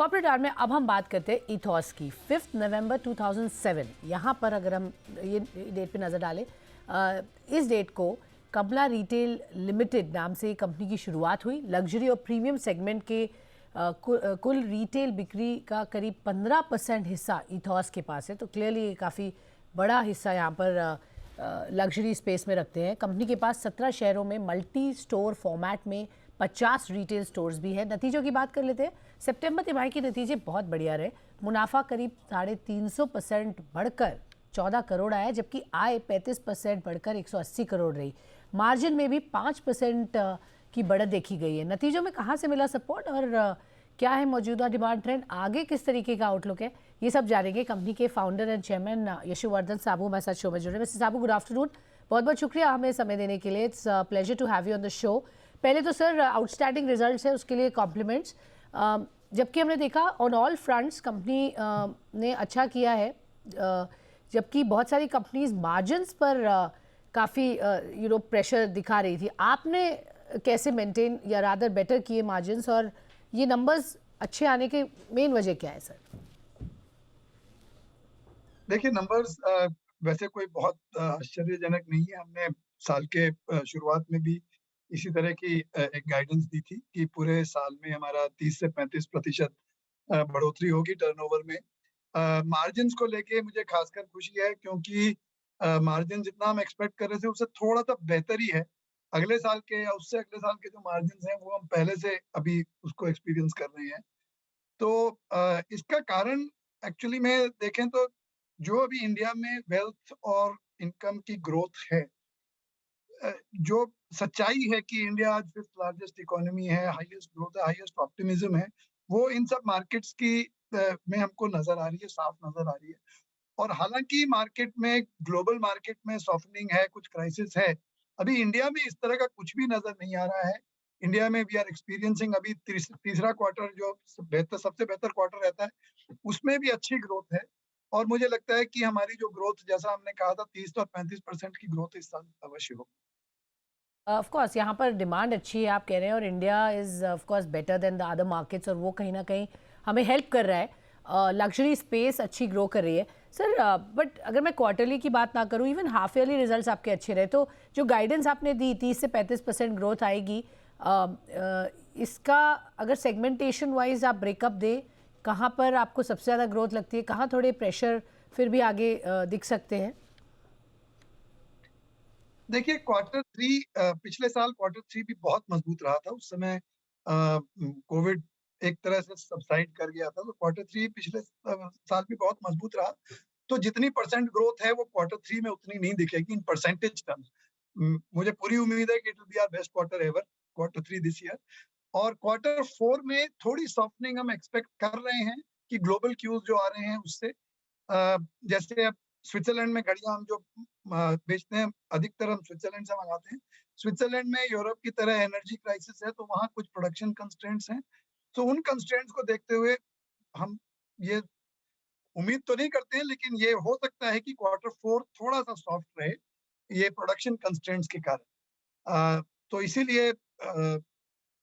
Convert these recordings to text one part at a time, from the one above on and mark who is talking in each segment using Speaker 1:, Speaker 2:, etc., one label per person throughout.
Speaker 1: Corporate art में अब हम बात करते हैं इथॉस की। 5 नवंबर 2007 यहाँ पर अगर हम ये डेट पे नज़र डालें, इस डेट को कमला रिटेल लिमिटेड नाम से कंपनी की शुरुआत हुई। लग्जरी और प्रीमियम सेगमेंट के कुल रिटेल बिक्री का करीब 15% हिस्सा इथॉस के पास है, तो क्लियरली ये काफ़ी बड़ा हिस्सा यहाँ पर लग्जरी स्पेस में रखते हैं। कंपनी के पास 17 शहरों में मल्टी स्टोर फॉर्मेट में 50 रिटेल स्टोर्स भी हैं। नतीजों की बात कर लेते हैं। सितंबर तिमाही के नतीजे बहुत बढ़िया रहे। मुनाफा करीब 350% बढ़कर 14 करोड़ आया, जबकि आय 35% बढ़कर 180 करोड़ रही। मार्जिन में भी 5% की बढ़त देखी गई है। नतीजों में कहाँ से मिला सपोर्ट और क्या है मौजूदा डिमांड ट्रेंड, आगे किस तरीके का आउटलुक है, ये सब जानेंगे कंपनी के फाउंडर एंड चेयरमैन यशोवर्धन साबू हमारे साथ शो में जुड़े। मिस्टर साबू, गुड आफ्टरनून, बहुत बहुत शुक्रिया हमें समय देने के लिए। It's pleasure to have you on the show. पहले तो सर आउटस्टैंडिंग रिजल्ट्स है, उसके लिए कॉम्प्लीमेंट्स। जबकि हमने देखा ऑन ऑल फ्रंट्स कंपनी ने अच्छा किया है, जबकि बहुत सारी कंपनीज मार्जिन्स पर काफ़ी प्रेशर दिखा रही थी। आपने कैसे मेंटेन या रादर बेटर किए मार्जिन्स, और ये नंबर्स अच्छे आने के मेन वजह क्या है सर?
Speaker 2: देखिए, नंबर्स वैसे कोई बहुत आश्चर्यजनक नहीं है। हमने साल के शुरुआत में भी इसी तरह की एक गाइडेंस दी थी कि पूरे साल में हमारा 30 से 35% बढ़ोतरी होगी टर्नओवर में। मार्जिन्स को लेके मुझे खासकर खुशी है, क्योंकि मार्जिन जितना हम एक्सपेक्ट कर रहे थे उससे थोड़ा-सा बेहतर ही है। अगले साल के या उससे अगले साल के जो मार्जिन्स हैं वो हम पहले से अभी उसको एक्सपीरियंस कर रहे हैं। तो इसका कारण एक्चुअली में देखें तो जो अभी इंडिया में वेल्थ और इनकम की ग्रोथ है, जो सच्चाई है कि इंडिया आज 5th लार्जेस्ट इकोनॉमी है, हाईएस्ट ग्रोथ है, हाईएस्ट ऑप्टिमिज्म है, वो इन सब मार्केट्स की में हमको नजर आ रही है, साफ नजर आ रही है। और हालांकि मार्केट में, ग्लोबल मार्केट में सॉफ्टनिंग है, कुछ क्राइसिस है, अभी इंडिया में इस तरह का कुछ भी नजर नहीं आ रहा है। इंडिया में वी आर एक्सपीरियंसिंग अभी तीसरा क्वार्टर जो सबसे बेहतर क्वार्टर रहता है, उसमें भी अच्छी ग्रोथ है। और मुझे लगता है कि हमारी जो ग्रोथ, जैसा हमने कहा था, 30 और 35% की ग्रोथ इस साल अवश्य होगी।
Speaker 1: ऑफ कोर्स यहाँ पर डिमांड अच्छी है आप कह रहे हैं, और India is of course better than the other markets, और वो कहीं ना कहीं हमें हेल्प कर रहा है। लग्जरी स्पेस अच्छी ग्रो कर रही है सर। बट अगर मैं क्वार्टरली की बात ना करूँ, इवन हाफ ईयरली रिजल्ट्स आपके अच्छे रहे, तो जो गाइडेंस आपने दी 30 से 35% ग्रोथ आएगी, इसका अगर सेगमेंटेशन वाइज आप ब्रेकअप दें, कहाँ पर आपको सबसे ज़्यादा ग्रोथ लगती है, कहाँ थोड़े प्रेशर फिर भी आगे दिख सकते हैं?
Speaker 2: देखिए, क्वार्टर 3, पिछले साल क्वार्टर 3 भी बहुत मजबूत रहा था। उस समय कोविड एक तरह से सबसाइड कर गया था, तो क्वार्टर 3 पिछले साल भी बहुत मजबूत रहा। तो जितनी परसेंट ग्रोथ है वो क्वार्टर 3 में उतनी नहीं दिखेगी इन परसेंटेज टर्म्स। मुझे पूरी उम्मीद है कि it will be our best quarter ever, quarter 3 this year. और क्वार्टर 4 में थोड़ी सॉफ्टनिंग हम एक्सपेक्ट कर रहे हैं कि ग्लोबल क्यूज जो आ रहे हैं उससे, जैसे अब स्विट्जरलैंड में घड़ियां हम जो बेचते हैं, अधिकतर हम स्विट्जरलैंड से मंगाते हैं। स्विट्जरलैंड में यूरोप की तरह एनर्जी क्राइसिस है, तो वहाँ कुछ प्रोडक्शन कंस्ट्रेंट्स हैं। तो उन कंस्ट्रेंट्स को देखते हुए हम ये उम्मीद तो नहीं करते हैं, लेकिन ये हो सकता है कि क्वार्टर 4 थोड़ा सा सॉफ्ट रहे, ये प्रोडक्शन कंस्ट्रेंट्स के कारण। तो इसीलिए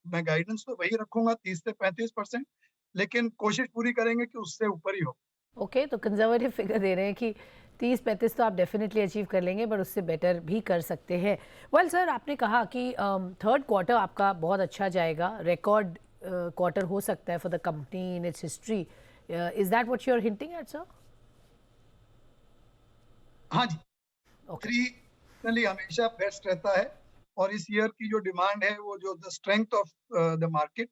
Speaker 2: मैं गाइडेंस तो वही रखूंगा, 30 से 35%, लेकिन कोशिश पूरी करेंगे कि उससे ऊपर ही हो।
Speaker 1: ओके, तो कंजर्वेटिव फिगर दे रहे हैं कि 30-35 तो आप डेफिनेटली अचीव कर लेंगे, बट उससे बेटर भी कर सकते हैं। वेल सर, आपने कहा कि थर्ड क्वार्टर आपका बहुत अच्छा जाएगा, रिकॉर्ड क्वार्टर हो सकता है for the company in its history. Is that what you are hinting at sir?
Speaker 2: हाँ जी,
Speaker 1: ओके।
Speaker 2: थ्री जनरली हमेशा बेस्ट रहता है। और इस ईयर की जो डिमांड है, वो जो the strength of the market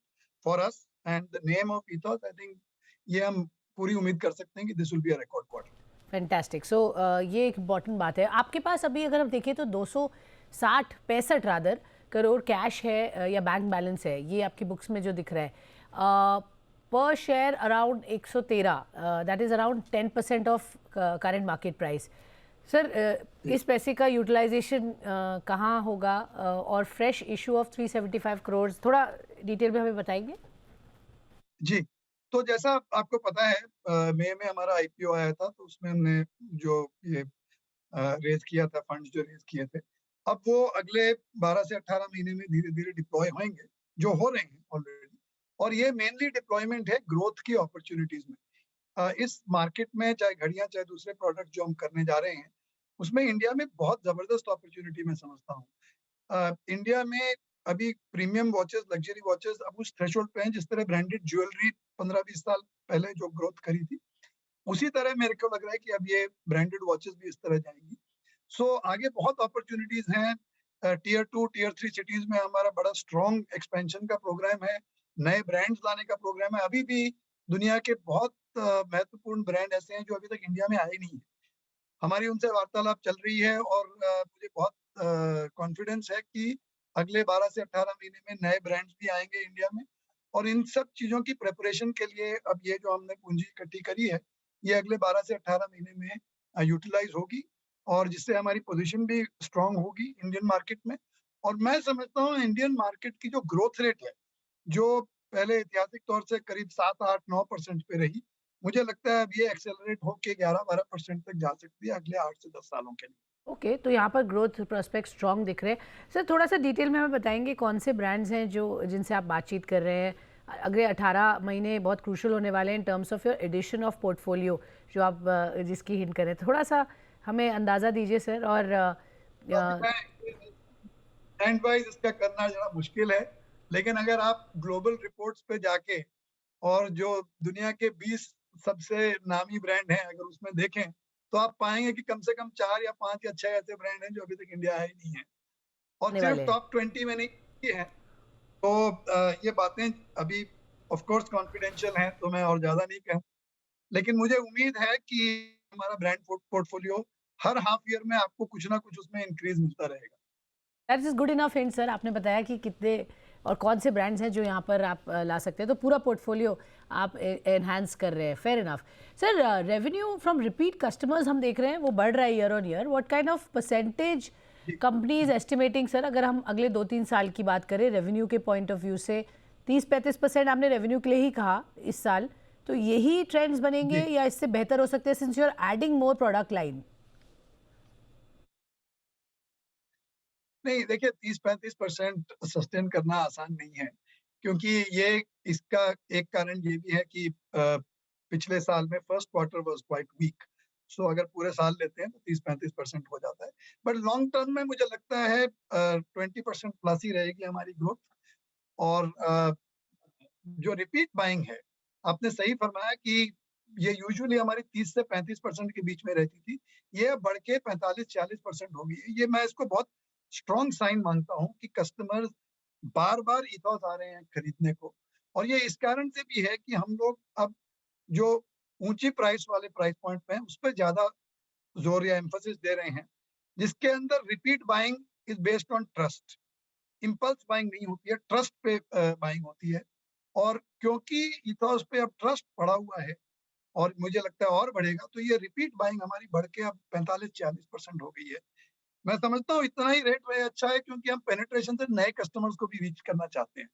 Speaker 2: for us and the name of ethos, I think ये हम पूरी उम्मीद कर सकते हैं कि this will be a record quarter.
Speaker 1: Fantastic. So ये एक इम्पॉर्टेंट बात है। आपके पास अभी अगर हम देखें तो 265 रादर करोड़ कैश है, या बैंक बैलेंस है, ये आपकी बुक्स में जो दिख रहा है। पर share around 113, that is around 10% of current market price. Sir, इस पैसे का यूटिलाइजेशन कहाँ होगा, और फ्रेश इशू ऑफ 375 करोड़ थोड़ा डिटेल में हमें बताएंगे?
Speaker 2: जी, तो जैसा आपको पता है, मई में हमारा आईपीओ आया था, तो उसमें हमने जो ये रेज किया था, फंड्स जो रेज किए थे, अब वो अगले 12 से 18 महीने में धीरे धीरे डिप्लॉय होंगे, जो हो रहे हैं ऑलरेडी। और ये मेनली डिप्लॉयमेंट है ग्रोथ की अपॉर्चुनिटीज में। इस मार्केट में चाहे घड़ियां चाहे दूसरे प्रोडक्ट जो हम करने जा रहे हैं, उसमें इंडिया में बहुत जबरदस्त अपॉर्चुनिटी मैं समझता हूँ। इंडिया में अभी प्रीमियम वॉचेस, लग्जरी वॉचेस अब उस थ्रेशोल्ड पे हैं जिस तरह ब्रांडेड ज्वेलरी 15-20 साल पहले जो ग्रोथ करी थी, उसी तरह मेरे को लग रहा है कि अब ये ब्रांडेड वॉचेस भी इस तरह जाएंगी। सो आगे बहुत अपॉर्चुनिटीज हैं। टियर 2 टियर 3 सिटीज में हमारा बड़ा स्ट्रॉन्ग एक्सपेंशन का प्रोग्राम है, नए ब्रांड्स लाने का प्रोग्राम है। अभी भी दुनिया के बहुत महत्वपूर्ण ब्रांड ऐसे हैं जो अभी तक इंडिया में आए नहीं है। हमारी उनसे वार्तालाप चल रही है और मुझे बहुत कॉन्फिडेंस है कि अगले 12 से 18 महीने में नए ब्रांड्स भी आएंगे इंडिया में। और इन सब चीज़ों की प्रिपरेशन के लिए अब ये जो हमने पूंजी इकट्ठी करी है, ये अगले 12 से 18 महीने में यूटिलाइज होगी और जिससे हमारी पोजीशन भी स्ट्रांग होगी इंडियन मार्केट में। और मैं समझता हूँ इंडियन मार्केट की जो ग्रोथ रेट है, जो पहले ऐतिहासिक तौर से करीब 7-8-9% पे रही, मुझे लगता है अब ये एक्सेलरेट होके 11-12% तक जा सकती है अगले 8 से 10 सालों के लिए।
Speaker 1: ओके, तो यहाँ पर ग्रोथ प्रोस्पेक्ट स्ट्रॉन्ग दिख रहे हैं। सर थोड़ा सा डिटेल में हमें बताएंगे कौन से ब्रांड्स हैं जो जिनसे आप बातचीत कर रहे हैं? अगले 18 महीने बहुत क्रूशल होने वाले हैं in terms of your addition of portfolio, जो आप जिसकी हिंट करें, थोड़ा सा हमें अंदाज़ा दीजिए सर। और
Speaker 2: तो अभी मैं ब्रांड वाइज इसका करना जरा मुश्किल है, लेकिन अगर आप ग्लोबल रिपोर्ट्स पे जाके और जो दुनिया के 20 सबसे नामी ब्रांड हैं अगर उसमें देखें, तो आप पाएंगे कि कम से कम 4 या 5 या 6 ऐसे ब्रांड हैं जो अभी तक इंडिया आए ही नहीं है और
Speaker 1: आने
Speaker 2: सिर्फ
Speaker 1: वाले हैं।
Speaker 2: टॉप 20 में नहीं है। तो ये बातें अभी ऑफ कोर्स कॉन्फिडेंशियल हैं, तो मैं और ज्यादा नहीं कहूँ, लेकिन मुझे उम्मीद है कि हमारा ब्रांड पोर्टफोलियो हर हाफ ईयर में आपको कुछ ना कुछ उसमें इंक्रीज मिलता रहेगा।
Speaker 1: That is good enough hint sir. आपने बताया कि कितने और कौन से ब्रांड्स हैं जो यहाँ पर आप ला सकते हैं, तो पूरा पोर्टफोलियो आप एनहांस कर रहे हैं। Fair enough sir. Revenue from repeat customers हम देख रहे हैं वो बढ़ रहा है year on year. What kind of percentage
Speaker 2: जी।
Speaker 1: कंपनीज एस्टिमेटिंग सर, अगर हम अगले 2-3 साल की बात करें रेवेन्यू के पॉइंट ऑफ व्यू से? 30-35% आपने रेवेन्यू के लिए ही कहा इस साल, तो यही ट्रेंड्स बनेंगे
Speaker 2: जी
Speaker 1: या इससे बेहतर हो सकते हैं since you are adding more product line?
Speaker 2: नहीं, देखिए 30-35% सस्टेन करना आसान नहीं है, क्योंकि ये इसका एक कारण ये भी है कि पिछले साल में first quarter was quite weak. So अगर पूरे साल लेते हैं तो 30-35% हो जाता है, बट लॉन्ग टर्म में मुझे लगता है 20% प्लस ही रहेगी हमारी ग्रोथ। और जो रिपीट बाइंग है, आपने सही फरमाया कि ये यूजुअली हमारी 30 से 35% के बीच में रहती थी, ये अब बढ़ के 45-46% हो गई है। ये मैं इसको बहुत स्ट्रॉन्ग साइन मानता हूँ कि कस्टमर्स बार बार इथॉस आ रहे हैं खरीदने को। और ये इस कारण से भी है कि हम लोग अब जो ऊंची प्राइस वाले प्राइस पॉइंट पे हैं उस पर ज्यादा जोर या एम्फोसिस दे रहे हैं, जिसके अंदर repeat buying is based on trust. Impulse buying नहीं होती है, ट्रस्ट पे बाइंग होती है। और क्योंकि इथॉस पे अब ट्रस्ट पड़ा हुआ है और मुझे लगता है और बढ़ेगा, तो ये रिपीट बाइंग हमारी बढ़ के अब 45-46% हो गई है। मैं समझता हूँ इतना ही रेट रहे अच्छा है, क्योंकि हम पेनिट्रेशन से नए कस्टमर्स को भी रीच करना चाहते हैं।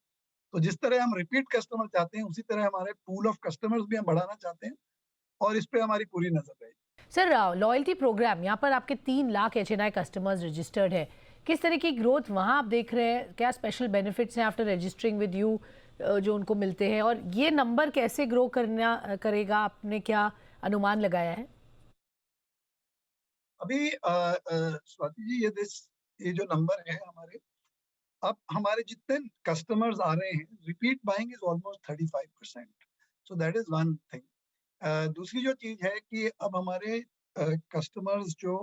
Speaker 2: तो जिस तरह हम रिपीट कस्टमर चाहते हैं, उसी तरह हमारे पूल ऑफ कस्टमर्स भी हम बढ़ाना चाहते हैं और इस पे हमारी पूरी नजर रहेगी।
Speaker 1: सर लॉयल्टी प्रोग्राम, यहाँ पर आपके 3 लाख HNI कस्टमर्स रजिस्टर्ड है। किस तरह की ग्रोथ वहाँ आप देख रहे हैं? क्या स्पेशल बेनिफिट्स हैं आफ्टर रजिस्टरिंग विद यू जो उनको मिलते हैं, और ये नंबर कैसे ग्रो करना करेगा, आपने क्या अनुमान लगाया है?
Speaker 2: अभी स्वाति जी, ये जो नंबर है हमारे, अब हमारे जितने कस्टमर्स आ रहे हैं, repeat buying is almost 35%। So that is one thing. दूसरी जो चीज है कि अब हमारे कस्टमर्स जो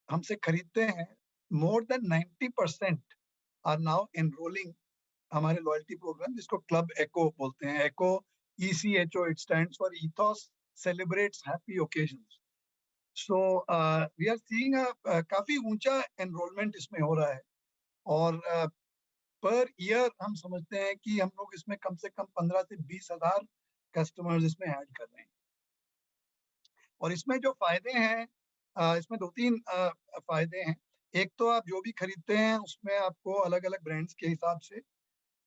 Speaker 2: हमसे खरीदते हैं, more than 90% are now enrolling हमारे लॉयल्टी प्रोग्राम, जिसको क्लब एको बोलते हैं। एको, ECHO, it stands for ईथॉस celebrates happy occasions. So we are seeing काफी ऊंचा एनरोलमेंट इसमें हो रहा है। और पर ईयर हम समझते हैं कि हम लोग इसमें कम से कम 15 से 20 हजार कस्टमर्स इसमें ऐड कर रहे हैं। और इसमें जो फायदे हैं, इसमें 2-3 फायदे हैं। एक तो आप जो भी खरीदते हैं उसमें आपको अलग अलग ब्रांड्स के हिसाब से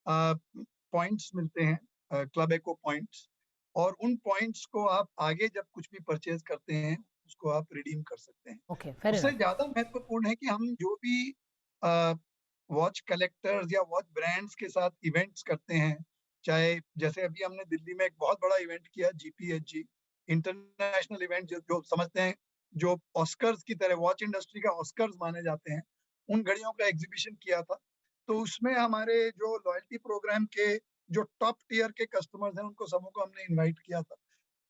Speaker 2: पॉइंट्स मिलते हैं, क्लब एको पॉइंट्स। और उन पॉइंट्स को आप आगे जब कुछ भी परचेज करते हैं उसको आप रिडीम कर सकते हैं।
Speaker 1: ओके, फेयर
Speaker 2: उससे
Speaker 1: इनफ।
Speaker 2: ज्यादा महत्वपूर्ण है कि हम जो भी वॉच कलेक्टर्स या वॉच ब्रांड्स के साथ इवेंट्स करते हैं, चाहे जैसे अभी हमने दिल्ली में एक बहुत बड़ा इवेंट किया GPHG, इंटरनेशनल इवेंट जो समझते हैं, जो ऑस्कर्स की तरह वॉच इंडस्ट्री का ऑस्कर्स माने जाते हैं, उन घड़ियों का एग्जीबिशन किया था। तो उसमें हमारे जो लॉयल्टी प्रोग्राम के जो टॉप टियर के कस्टमर्स हैं उनको सबों को हमने इनवाइट किया था।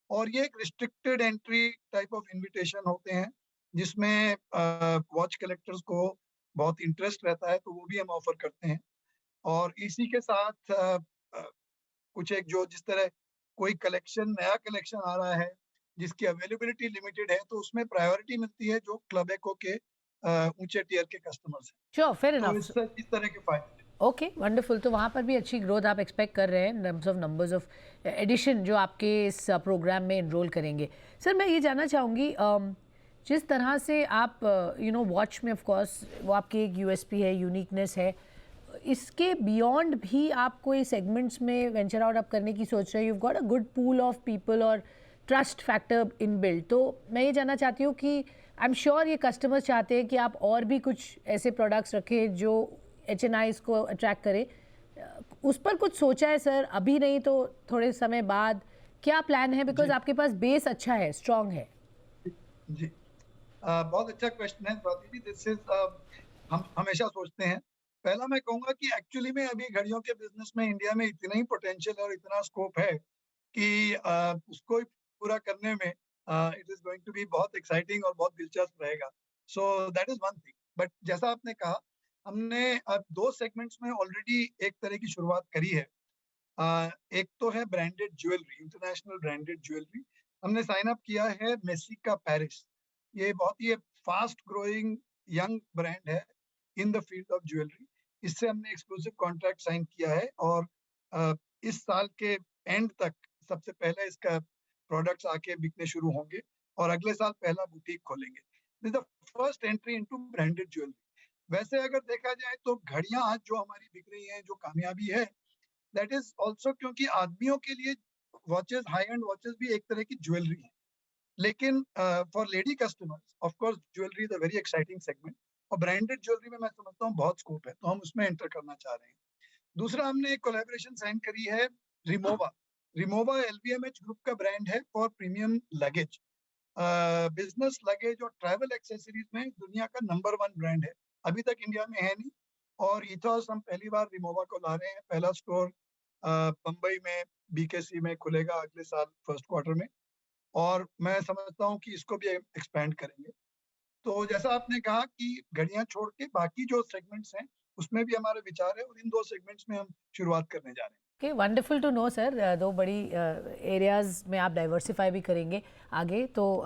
Speaker 2: और ये एक restricted entry type of invitation होते हैं जिसमें वॉच कलेक्टर्स को बहुत इंटरेस्ट रहता है, तो वो भी हम ऑफर करते हैं। और इसी के साथ कुछ एक जो जिस तरह कोई कलेक्शन नया कलेक्शन आ रहा है जिसकी अवेलेबिलिटी लिमिटेड है, तो उसमें प्रायोरिटी मिलती है जो क्लब एको के ऊंचे टियर के कस्टमर्स हैं।
Speaker 1: श्योर, फेयर
Speaker 2: तो
Speaker 1: इनफ।
Speaker 2: इस तरह के फायदे।
Speaker 1: Okay, wonderful. तो वहाँ पर भी अच्छी ग्रोथ आप एक्सपेक्ट कर रहे हैं in terms of numbers of addition जो आपके इस प्रोग्राम में इनरोल करेंगे। सर मैं ये जानना चाहूँगी, जिस तरह से आप वॉच में ऑफ कोर्स वो आपकी एक यूएसपी है, यूनिकनेस है, इसके बियॉन्ड भी आप कोई सेगमेंट्स में वेंचर आउट अप करने की सोच रहे हैं? You got a good pool of people और ट्रस्ट फैक्टर इन बिल्ड। तो मैं ये जानना चाहती हूँ कि आई एम श्योर ये कस्टमर्स चाहते हैं कि आप और भी कुछ ऐसे प्रोडक्ट्स रखें जो HNIs को अट्रैक्ट करे। उस पर कुछ सोचा है सर? अभी नहीं तो थोड़े समय बाद क्या प्लान है? बिकॉज आपके पास बेस अच्छा है, स्ट्रांग है।
Speaker 2: जी, बहुत अच्छा क्वेश्चन है स्वाति जी। दिस इज हम हमेशा सोचते हैं। पहला मैं कहूंगा कि एक्चुअली में अभी घड़ियों के बिजनेस में इंडिया में इतना ही पोटेंशियल और इतना स्कोप है कि उसको पूरा करने में it is going to be बहुत एक्साइटिंग और बहुत दिलचस्प रहेगा। So that is one thing. But जैसा आपने कहा, हमने अब 2 सेगमेंट्स में ऑलरेडी एक तरह की शुरुआत करी है। एक तो है branded jewellery, international branded jewellery. हमने साइन अप किया है मेसिका पेरिस। ये बहुत ही फास्ट ग्रोइंग यंग ब्रांड है in the field of jewellery. इससे हमने एक्सक्लूसिव कॉन्ट्रैक्ट साइन किया है और इस साल के एंड तक सबसे पहले इसका प्रोडक्ट्स आके बिकने शुरू होंगे और अगले साल पहला बुटीक खोलेंगे। This is the first entry into branded jewellery. वैसे अगर देखा जाए तो घड़ियां आज जो हमारी बिक रही हैं, जो कामयाबी है, दैट इज ऑल्सो क्योंकि आदमियों के लिए वॉचेस, हाई एंड वॉचेस भी एक तरह की ज्वेलरी है। लेकिन for lady customers of course jewellery is a very exciting segment और ब्रांडेड ज्वेलरी में मैं समझता हूँ बहुत स्कोप है, तो हम उसमें एंटर करना चाह रहे हैं। दूसरा, हमने एक कोलैबोरेशन साइन करी है रिमोवा। रिमोवा LVMH ग्रुप का ब्रांड है for premium luggage, business luggage और ट्रैवल एक्सेसरीज में दुनिया का नंबर 1 ब्रांड है। अभी तक इंडिया में है नहीं और इथॉस हम पहली बार रिमोवा को ला रहे हैं। पहला स्टोर बम्बई में BKC में खुलेगा अगले साल फर्स्ट क्वार्टर में और मैं समझता हूँ कि इसको भी एक्सपेंड करेंगे। तो जैसा आपने कहा कि घड़ियां छोड़ के बाकी जो सेगमेंट्स हैं उसमें भी हमारे विचार है और इन 2 सेगमेंट्स में हम शुरुआत करने जा रहे हैं।
Speaker 1: Okay, wonderful to know sir. 2 बड़ी एरियाज़ में आप डाइवर्सिफाई भी करेंगे आगे, तो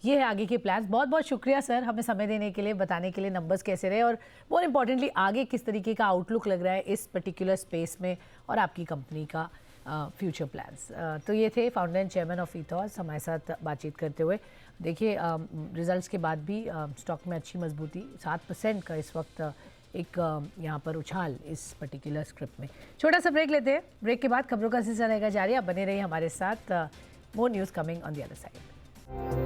Speaker 1: ये है आगे के प्लान्स। बहुत बहुत शुक्रिया सर हमें समय देने के लिए, बताने के लिए नंबर्स कैसे रहे और मोर इम्पॉर्टेंटली आगे किस तरीके का आउटलुक लग रहा है इस पर्टिकुलर स्पेस में और आपकी कंपनी का फ्यूचर प्लान्स। तो ये थे founder and chairman of ethos हमारे साथ बातचीत करते हुए। देखिए रिजल्ट्स के बाद भी स्टॉक में अच्छी मजबूती, 7% का इस वक्त एक यहाँ पर उछाल इस पर्टिकुलर स्क्रिप्ट में। छोटा सा ब्रेक लेते हैं, ब्रेक के बाद खबरों का सिलसिला रहेगा जारी। आप बने रहिए हमारे साथ। मोर news coming on the other side.